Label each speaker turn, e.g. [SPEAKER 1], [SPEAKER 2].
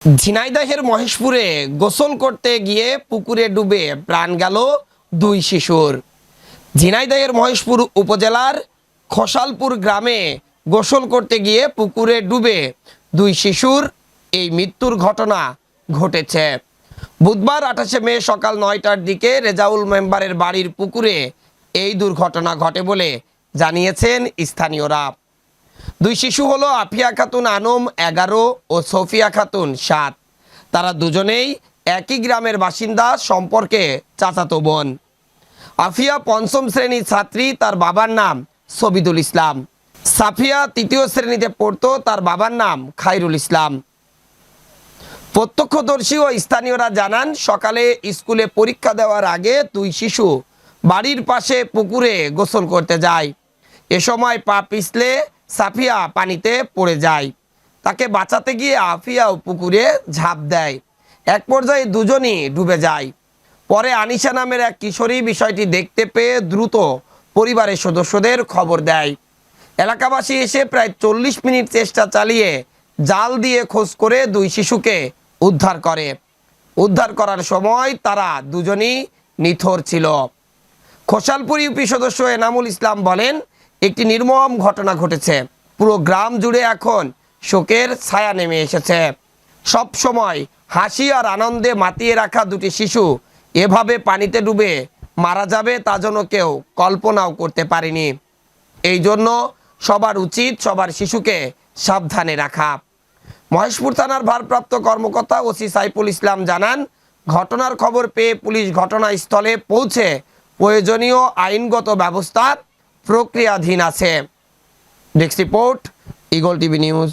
[SPEAKER 1] ঝিনাইদহের মহেশপুরে গোসল করতে গিয়ে পুকুরে ডুবে প্রাণ গেল দুই শিশুর। ঝিনাইদহের মহেশপুর উপজেলার খোসালপুর গ্রামে গোসল করতে গিয়ে পুকুরে ডুবে দুই শিশুর এই মৃত্যুর ঘটনা ঘটেছে। বুধবার 28শে মে সকাল 9টার দিকে রেজাউল মেম্বারের বাড়ির পুকুরে এই দুর্ঘটনা ঘটে বলে জানিয়েছেন স্থানীয়রা। দুই শিশু হলো আফিয়া খাতুন আনম 11 ও সোফিয়া খাতুন 7। তারা দুজনেই একই গ্রামের বাসিন্দা, সম্পর্কে চাচাতো বোন। আফিয়া 5ম শ্রেণীর ছাত্রী, তার বাবার নাম সবিদুল ইসলাম। সাফিয়া 3য় শ্রেণীতে পড়তো, তার বাবার নাম খায়রুল ইসলাম। প্রত্যক্ষদর্শী ও স্থানীয়রা জানান, সকালে স্কুলে পরীক্ষা দেওয়ার আগে দুই শিশু বাড়ির পাশে পুকুরে গোসল করতে যায়। এ সময় পা পিছলে সাফিয়া পানিতে পড়ে যায়। তাকে বাঁচাতে গিয়ে আফিয়াও পুকুরে ঝাঁপ দেয়। এক পর্যায়ে দুজনই ডুবে যায়। পরে আনিশা নামের এক কিশোরী বিষয়টি দেখতে পেয়ে দ্রুত পরিবারের সদস্যদের খবর দেয়। এলাকাবাসী এসে প্রায় 40 মিনিট চেষ্টা চালিয়ে জাল দিয়ে খোঁজ করে দুই শিশুকে উদ্ধার করে। উদ্ধার করার সময় তারা দুজনই নিথর ছিল। খোসালপুর ইউপি সদস্য এনামুল ইসলাম বলেন, একটি নির্মম ঘটনা ঘটেছে। পুরো গ্রাম জুড়ে এখন শোকের ছায়া নেমে এসেছে। সব সময় হাসি আর আনন্দে মাতিয়ে রাখা দুটি শিশু এভাবে পানিতে ডুবে মারা যাবে তা যেন কেউ কল্পনাও করতে পারেনি। এই জন্য সবার উচিত সবার শিশুকে সাবধানে রাখা। মহেশপুর থানার ভারপ্রাপ্ত কর্মকর্তা ওসি সাইফুল ইসলাম জানান, ঘটনার খবর পেয়ে পুলিশ ঘটনাস্থলে পৌঁছে প্রয়োজনীয় আইনগত ব্যবস্থা প্রক্রিয়াধীন আছে। Desk report, eagle TV news.